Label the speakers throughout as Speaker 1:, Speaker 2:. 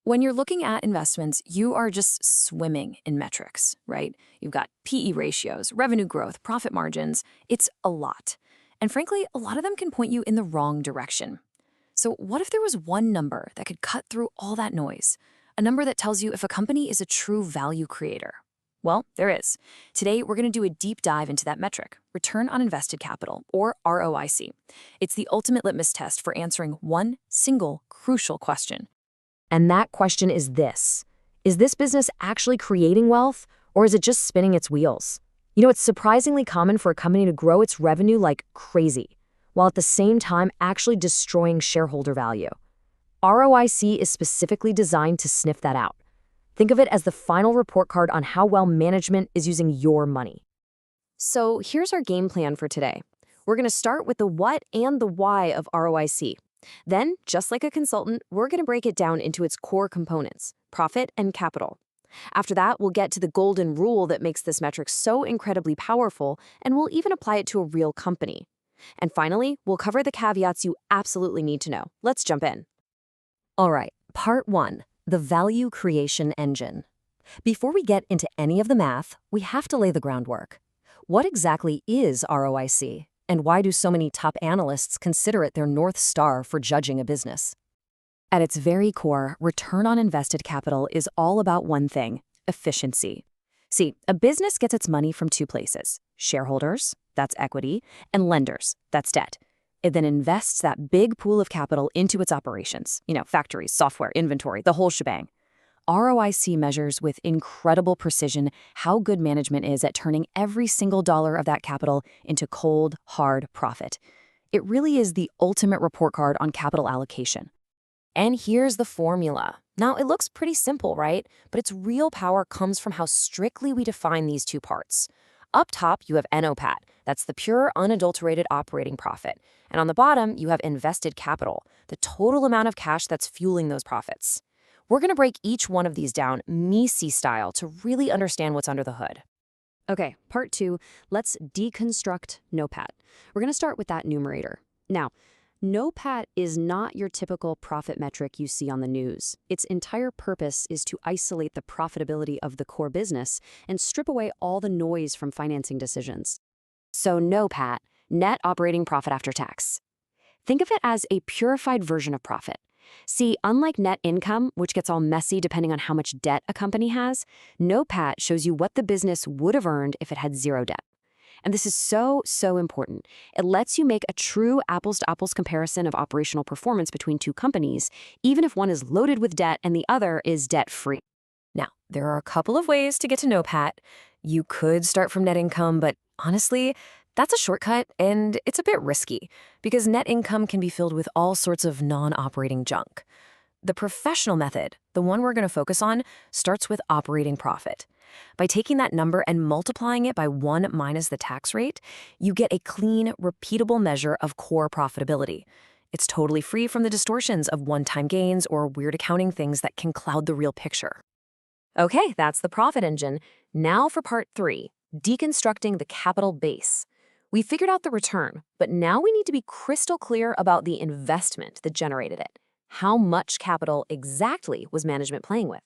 Speaker 1: When you're looking at investments, you are just swimming in metrics, right? You've got PE ratios, revenue growth, profit margins. It's a lot. And frankly, a lot of them can point you in the wrong direction. So, what if there was one number that could cut through all that noise? A number that tells you if a company is a true value creator? Well, there is. Today, we're going to do a deep dive into that metric, return on invested capital, or ROIC. It's the ultimate litmus test for answering one single crucial question. And that question is this: is this business actually creating wealth, or is it just spinning its wheels? It's surprisingly common for a company to grow its revenue like crazy, while at the same time actually destroying shareholder value. ROIC is specifically designed to sniff that out. Think of it as the final report card on how well management is using your money. So here's our game plan for today. We're going to start with the what and the why of ROIC. Then, just like a consultant, we're going to break it down into its core components, profit and capital. After that, we'll get to the golden rule that makes this metric so incredibly powerful, and we'll even apply it to a real company. And finally, we'll cover the caveats you absolutely need to know. Let's jump in. All right, part one, the value creation engine. Before we get into any of the math, we have to lay the groundwork. What exactly is ROIC? And why do so many top analysts consider it their North Star for judging a business? At its very core, return on invested capital is all about one thing: efficiency. See, a business gets its money from two places: shareholders, that's equity, and lenders, that's debt. It then invests that big pool of capital into its operations, factories, software, inventory, the whole shebang. ROIC measures with incredible precision how good management is at turning every single dollar of that capital into cold, hard profit. It really is the ultimate report card on capital allocation. And here's the formula. Now, it looks pretty simple, right? But its real power comes from how strictly we define these two parts. Up top, you have NOPAT. That's the pure, unadulterated operating profit. And on the bottom, you have invested capital, the total amount of cash that's fueling those profits. We're going to break each one of these down Mises style to really understand what's under the hood. Okay, part two, let's deconstruct NOPAT. We're going to start with that numerator. Now, NOPAT is not your typical profit metric you see on the news. Its entire purpose is to isolate the profitability of the core business and strip away all the noise from financing decisions. So NOPAT, net operating profit after tax. Think of it as a purified version of profit. See, unlike net income, which gets all messy depending on how much debt a company has, NOPAT shows you what the business would have earned if it had zero debt. And this is so important. It lets you make a true apples-to-apples comparison of operational performance between two companies, even if one is loaded with debt and the other is debt-free. Now, there are a couple of ways to get to NOPAT. You could start from net income, but honestly, that's a shortcut, and it's a bit risky, because net income can be filled with all sorts of non-operating junk. The professional method, the one we're going to focus on, starts with operating profit. By taking that number and multiplying it by 1 minus the tax rate, you get a clean, repeatable measure of core profitability. It's totally free from the distortions of one-time gains or weird accounting things that can cloud the real picture. Okay, that's the profit engine. Now for part three, deconstructing the capital base. We figured out the return, but now we need to be crystal clear about the investment that generated it. How much capital exactly was management playing with?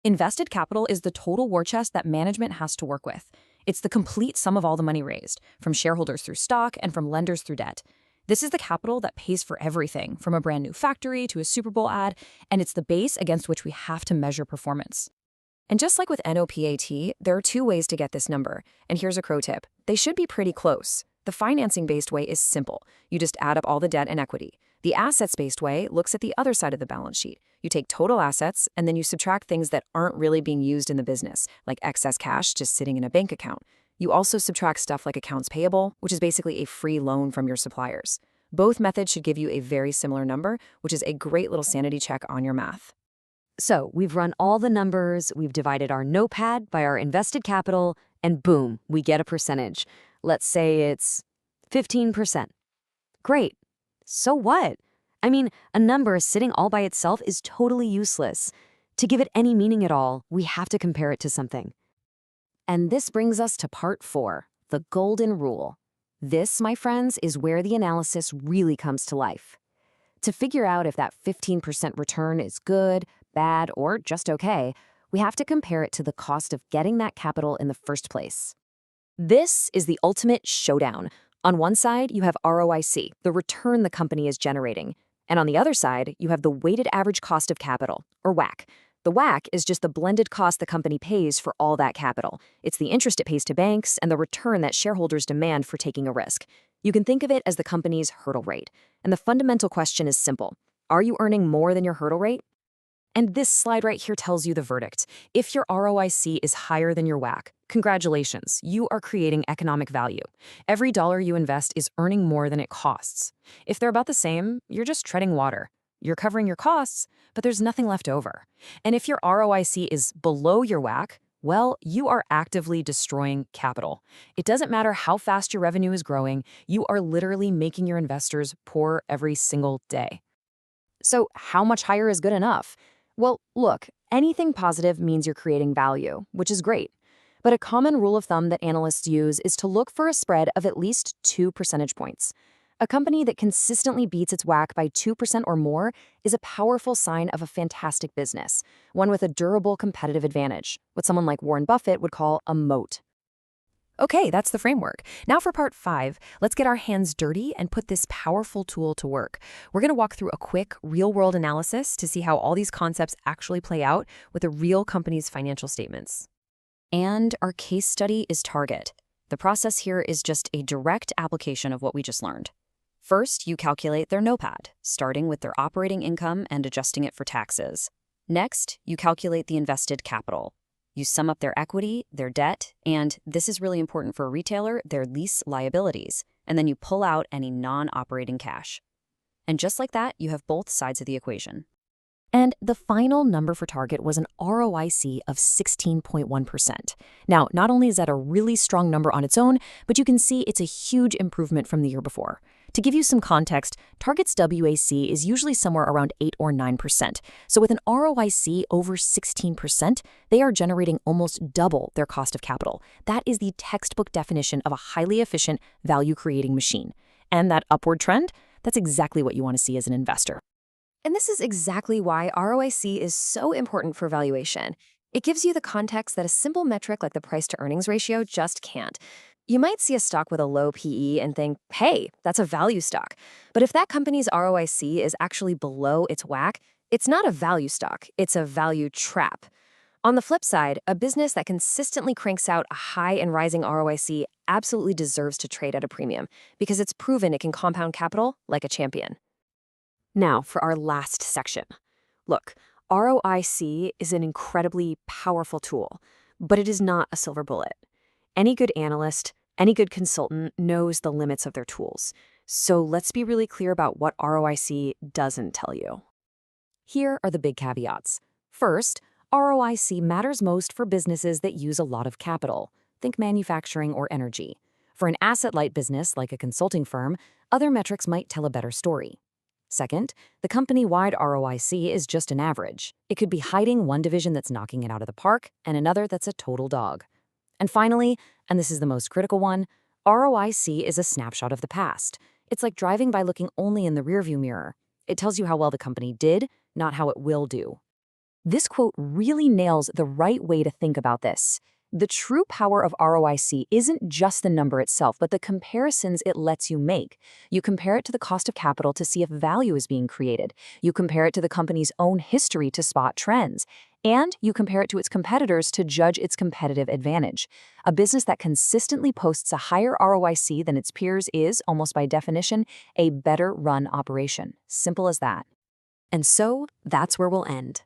Speaker 1: Invested capital is the total war chest that management has to work with. It's the complete sum of all the money raised, from shareholders through stock and from lenders through debt. This is the capital that pays for everything, from a brand new factory to a Super Bowl ad, and it's the base against which we have to measure performance. And just like with NOPAT, there are two ways to get this number, and here's a pro tip. They should be pretty close. The financing-based way is simple. You just add up all the debt and equity. The assets-based way looks at the other side of the balance sheet. You take total assets, and then you subtract things that aren't really being used in the business, like excess cash just sitting in a bank account. You also subtract stuff like accounts payable, which is basically a free loan from your suppliers. Both methods should give you a very similar number, which is a great little sanity check on your math. So we've run all the numbers, we've divided our NOPAT by our invested capital, and boom, we get a percentage. Let's say it's 15%. Great. So what? I mean, a number sitting all by itself is totally useless. To give it any meaning at all, we have to compare it to something. And this brings us to part four, the golden rule. This, my friends, is where the analysis really comes to life. To figure out if that 15% return is good, bad, or just okay, we have to compare it to the cost of getting that capital in the first place. This is the ultimate showdown. On one side, you have ROIC, the return the company is generating. And on the other side, you have the weighted average cost of capital, or WACC. The WACC is just the blended cost the company pays for all that capital. It's the interest it pays to banks and the return that shareholders demand for taking a risk. You can think of it as the company's hurdle rate. And the fundamental question is simple. Are you earning more than your hurdle rate? And this slide right here tells you the verdict. If your ROIC is higher than your WACC, congratulations, you are creating economic value. Every dollar you invest is earning more than it costs. If they're about the same, you're just treading water. You're covering your costs, but there's nothing left over. And if your ROIC is below your WACC, well, you are actively destroying capital. It doesn't matter how fast your revenue is growing, you are literally making your investors poor every single day. So how much higher is good enough? Well, look, anything positive means you're creating value, which is great. But a common rule of thumb that analysts use is to look for a spread of at least 2 percentage points. A company that consistently beats its WACC by 2% or more is a powerful sign of a fantastic business, one with a durable competitive advantage, what someone like Warren Buffett would call a moat. Okay, that's the framework. Now for part 5, let's get our hands dirty and put this powerful tool to work. We're going to walk through a quick, real-world analysis to see how all these concepts actually play out with a real company's financial statements. And our case study is Target. The process here is just a direct application of what we just learned. First, you calculate their NOPAT, starting with their operating income and adjusting it for taxes. Next, you calculate the invested capital. You sum up their equity, their debt, and, this is really important for a retailer, their lease liabilities, and then you pull out any non-operating cash. And just like that, you have both sides of the equation. And the final number for Target was an ROIC of 16.1%. Now, not only is that a really strong number on its own, but you can see it's a huge improvement from the year before. To give you some context, Target's WAC is usually somewhere around 8 or 9%. So with an ROIC over 16%, they are generating almost double their cost of capital. That is the textbook definition of a highly efficient, value-creating machine. And that upward trend, that's exactly what you want to see as an investor.
Speaker 2: And this is exactly why ROIC is so important for valuation. It gives you the context that a simple metric like the price-to-earnings ratio just can't. You might see a stock with a low PE and think, hey, that's a value stock. But if that company's ROIC is actually below its WACC, it's not a value stock, it's a value trap. On the flip side, a business that consistently cranks out a high and rising ROIC absolutely deserves to trade at a premium because it's proven it can compound capital like a champion.
Speaker 1: Now, for our last section. Look, ROIC is an incredibly powerful tool, but it is not a silver bullet. Any good analyst, any good consultant knows the limits of their tools. So let's be really clear about what ROIC doesn't tell you. Here are the big caveats. First, ROIC matters most for businesses that use a lot of capital. Think manufacturing or energy. For an asset-light business like a consulting firm, other metrics might tell a better story. Second, the company-wide ROIC is just an average. It could be hiding one division that's knocking it out of the park and another that's a total dog. And finally, and this is the most critical one, ROIC is a snapshot of the past. It's like driving by looking only in the rearview mirror. It tells you how well the company did, not how it will do. This quote really nails the right way to think about this. The true power of ROIC isn't just the number itself, but the comparisons it lets you make. You compare it to the cost of capital to see if value is being created. You compare it to the company's own history to spot trends. And you compare it to its competitors to judge its competitive advantage. A business that consistently posts a higher ROIC than its peers is, almost by definition, a better run operation. Simple as that. And so, that's where we'll end.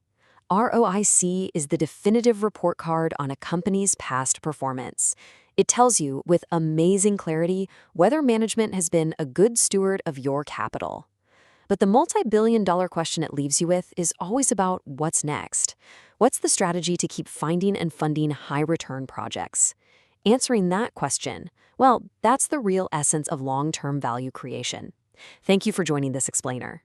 Speaker 1: ROIC is the definitive report card on a company's past performance. It tells you, with amazing clarity, whether management has been a good steward of your capital. But the multi-billion-dollar question it leaves you with is always about what's next. What's the strategy to keep finding and funding high-return projects? Answering that question, well, that's the real essence of long-term value creation. Thank you for joining this explainer.